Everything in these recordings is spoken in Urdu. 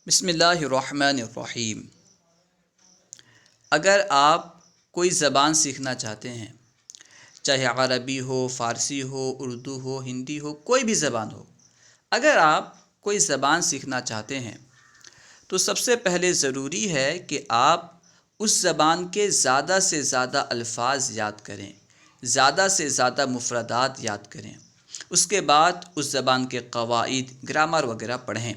بسم اللہ الرحمن الرحیم۔ اگر آپ کوئی زبان سیکھنا چاہتے ہیں، چاہے عربی ہو، فارسی ہو، اردو ہو، ہندی ہو، کوئی بھی زبان ہو، اگر آپ کوئی زبان سیکھنا چاہتے ہیں تو سب سے پہلے ضروری ہے کہ آپ اس زبان کے زیادہ سے زیادہ الفاظ یاد کریں، زیادہ سے زیادہ مفردات یاد کریں۔ اس کے بعد اس زبان کے قواعد، گرامر وغیرہ پڑھیں۔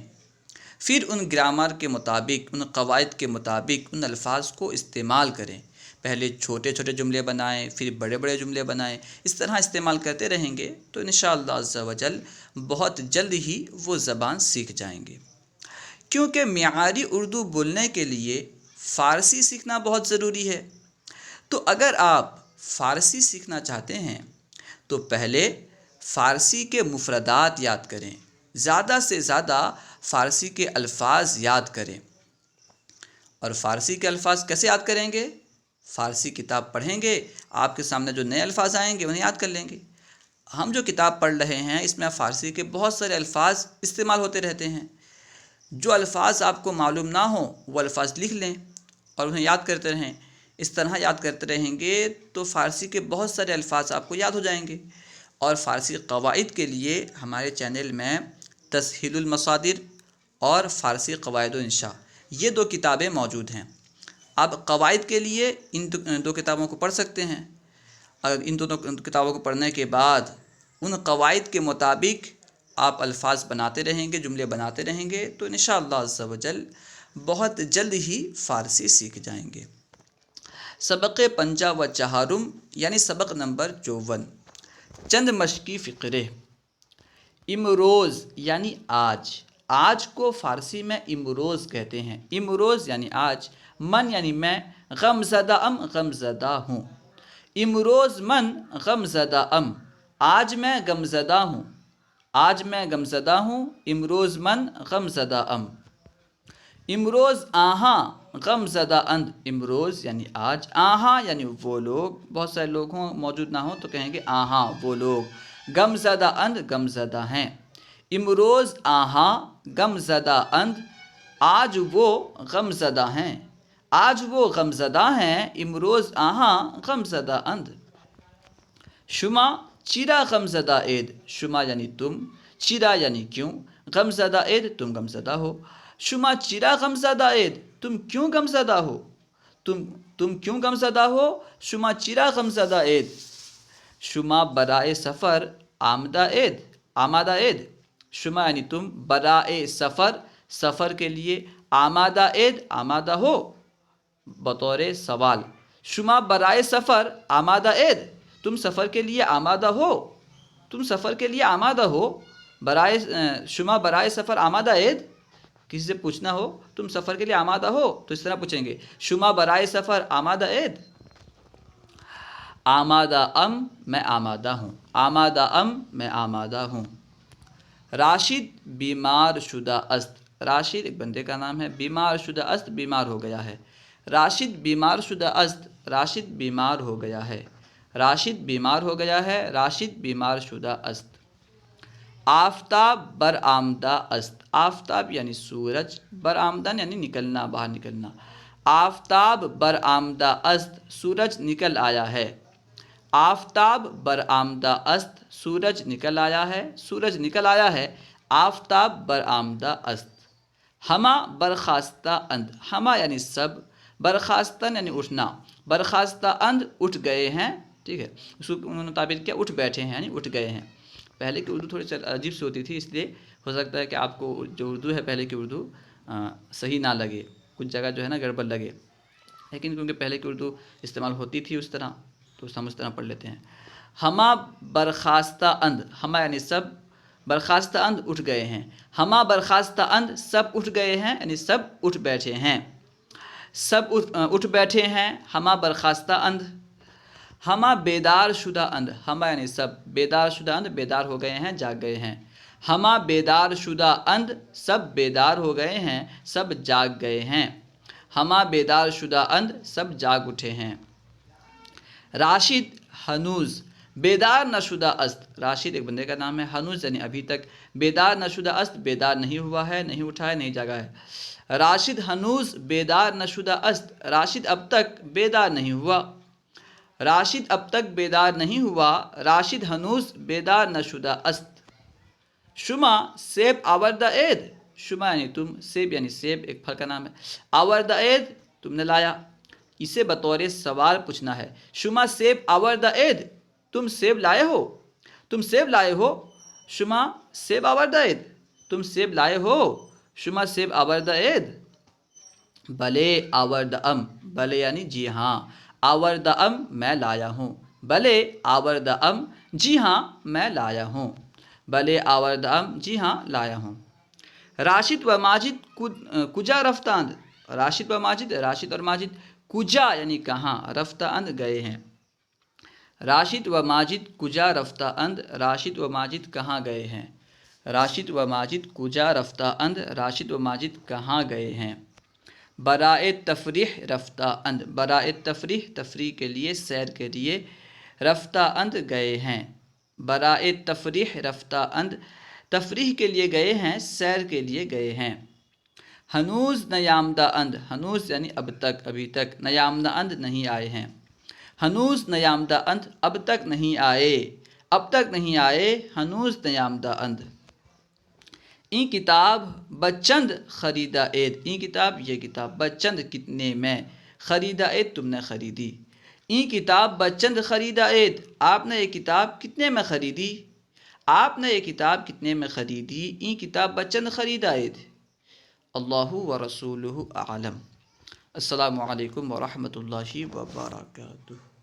پھر ان گرامر کے مطابق، ان قواعد کے مطابق ان الفاظ کو استعمال کریں۔ پہلے چھوٹے چھوٹے جملے بنائیں، پھر بڑے بڑے جملے بنائیں۔ اس طرح استعمال کرتے رہیں گے تو انشاءاللہ عز و جل بہت جلد ہی وہ زبان سیکھ جائیں گے۔ کیونکہ معیاری اردو بولنے کے لیے فارسی سیکھنا بہت ضروری ہے۔ تو اگر آپ فارسی سیکھنا چاہتے ہیں تو پہلے فارسی کے مفردات یاد کریں، زیادہ سے زیادہ فارسی کے الفاظ یاد کریں۔ اور فارسی کے الفاظ کیسے یاد کریں گے؟ فارسی کتاب پڑھیں گے، آپ کے سامنے جو نئے الفاظ آئیں گے انہیں یاد کر لیں گے۔ ہم جو کتاب پڑھ رہے ہیں اس میں فارسی کے بہت سارے الفاظ استعمال ہوتے رہتے ہیں۔ جو الفاظ آپ کو معلوم نہ ہوں وہ الفاظ لکھ لیں اور انہیں یاد کرتے رہیں۔ اس طرح یاد کرتے رہیں گے تو فارسی کے بہت سارے الفاظ آپ کو یاد ہو جائیں گے۔ اور فارسی قواعد کے لیے ہمارے چینل میں تسہیل المصادر اور فارسی قواعد و انشاء، یہ دو کتابیں موجود ہیں۔ آپ قواعد کے لیے ان دو کتابوں کو پڑھ سکتے ہیں۔ اگر ان دونوں کتابوں کو پڑھنے کے بعد ان قواعد کے مطابق آپ الفاظ بناتے رہیں گے، جملے بناتے رہیں گے تو انشاءاللہ عز و جل بہت جلد ہی فارسی سیکھ جائیں گے۔ سبق پنجہ و چہارم یعنی سبق نمبر 54، چند مشقی فقرے۔ امروز یعنی آج، آج کو فارسی میں امروز کہتے ہیں۔ امروز یعنی آج، من یعنی میں، غم زدہ ام غم زدہ ہوں۔ امروز من غم زدہ ام، آج میں غم زدہ ہوں، آج میں غم زدہ ہوں۔ امروز من غم زدہ ام۔ امروز آہاں غم زدہ اند، امروز یعنی آج، آہاں یعنی وہ لوگ، بہت سارے لوگ ہوں موجود نہ ہوں تو کہیں گے آہاں وہ لوگ، غم زدہ اند غم زدہ ہیں۔ امروز آہاں غم زدہ اند، آج وہ غم زدہ ہیں، آج وہ غم زدہ ہیں۔ امروز آہاں غم زدہ اند۔ شما چرا غم زدہ اید، شما یعنی تم، چرا یعنی کیوں، غم زدہ اید تم غم زدہ ہو۔ شما چرا غم زدہ اید، تم کیوں غم زدہ ہو، تم کیوں غم زدہ ہو۔ شما چرا غم زدہ اید۔ شما برائے سفر آمدہ اید، آمادہ اید۔ شما یعنی تم، برائے سفر سفر کے لیے، آمادہ اید آمادہ ہو، بطور سوال۔ شما برائے سفر آمادہ اید، تم سفر کے لیے آمادہ ہو، تم سفر کے لیے آمادہ ہو۔ برائے شما برائے سفر آمادہ اید، کسی سے پوچھنا ہو تم سفر کے لیے آمادہ ہو تو اس طرح پوچھیں گے، شما برائے سفر آمادہ اید۔ آمادہ ام میں آمادہ ہوں، آمادہ ام میں آمادہ ہوں۔ راشد بیمار شدہ است، راشد ایک بندے کا نام ہے، بیمار شدہ است بیمار ہو گیا ہے۔ راشد بیمار شدہ است، راشد بیمار ہو گیا ہے، راشد بیمار ہو گیا ہے، راشد بیمار شدہ است۔ آفتاب برآمدہ است، آفتاب یعنی سورج، برآمدن یعنی نکلنا، باہر نکلنا۔ آفتاب برآمدہ است، سورج نکل آیا ہے۔ آفتاب برآمدہ است، سورج نکل آیا ہے، سورج نکل آیا ہے۔ آفتاب برآمدہ است۔ ہما برخاستہ اند، ہما یعنی سب، برخاستن یعنی اٹھنا، برخاستہ اند اٹھ گئے ہیں، ٹھیک ہے۔ اس کو انہوں نے تعبیر کیا اٹھ بیٹھے ہیں یعنی اٹھ گئے ہیں۔ پہلے کی اردو تھوڑی عجیب سی ہوتی تھی، اس لیے ہو سکتا ہے کہ آپ کو جو اردو ہے پہلے کی اردو صحیح نہ لگے، کچھ جگہ جو ہے نا گڑبڑ لگے، لیکن کیونکہ پہلے کی اردو استعمال ہوتی تھی اس طرح تو ہم اس طرح پڑھ لیتے ہیں۔ ہما برخاستہ اند، ہما یعنی سب، برخاستہ اند اٹھ گئے ہیں۔ ہما برخاستہ اند سب اٹھ گئے ہیں یعنی سب اٹھ بیٹھے ہیں، سب اٹھ بیٹھے ہیں۔ ہما برخاستہ اند۔ ہما بیدار شدہ اند، ہما یعنی سب، بیدار شدہ اند بیدار ہو گئے ہیں، جاگ گئے ہیں۔ ہما بیدار شدہ اند سب بیدار ہو گئے ہیں، سب جاگ گئے ہیں۔ ہما بیدار شدہ اند سب جاگ اٹھے ہیں۔ راشد ہنوز بیدار نہ شدہ است، راشد ایک بندے کا نام ہے، ہنوز یعنی ابھی تک، بیدار نہ شدہ است بیدار نہیں ہوا ہے، نہیں اٹھا ہے، نہیں جاگا ہے۔ راشد ہنوز بیدار نہ شدہ است، راشد اب تک بیدار نہیں ہوا، راشد اب تک بیدار نہیں ہوا، راشد ہنوز بیدار نہ شدہ است۔ شما سیب آوردہ اید، شما یعنی تم، سیب یعنی سیب ایک پھل کا نام ہے، آوردہ اید تم نے لایا، اسے بطور سوال پوچھنا ہے۔ شما سیب آوردہ اید، تم سیب لائے ہو، تم سیب لائے ہو، شما سیب آوردہ اید، تم سیب لائے ہو، شما سیب آوردہ اید۔ بلے آوردہ ام، بلے یعنی جی ہاں، آوردہ ام میں لایا ہوں، بلے آوردہ ام جی ہاں میں لایا ہوں، بلے آوردہ ام جی ہاں لایا ہوں۔ راشد و ماجد کجا رفتند، راشد و ماجد، راشد اور ماجد، کجا یعنی کہاں، رفتہ اند گئے ہیں۔ راشد و ماجد کجا رفتہ اند، راشد و ماجد کہاں گئے ہیں، راشد و ماجد کجا رفتہ اند، راشد و ماجد کہاں گئے ہیں۔ برائے تفریح رفتہ اند، برائے تفریح تفریح کے لیے، سیر کے لیے، رفتہ اند گئے ہیں، برائے تفریح رفتہ اند تفریح کے لیے گئے ہیں، سیر کے لیے گئے ہیں۔ ہنوز نیامدہ اند، ہنوز یعنی اب تک، ابھی تک، نیامدہ اند نہیں آئے ہیں، ہنوز نیامدہ اند اب تک نہیں آئے، اب تک نہیں آئے، ہنوز نیامدہ اند۔ این کتاب بچند خریدا اید، این کتاب یہ کتاب، بچند کتنے میں، خریدا اید تم نے خریدی۔ این کتاب بچند خریدا اید، آپ نے یہ کتاب کتنے میں خریدی، آپ نے یہ کتاب کتنے میں خریدی، این کتاب بچند خریدا اید۔ اللہ و رسولہ اعلم۔ السلام علیکم ورحمۃ اللہ وبرکاتہ۔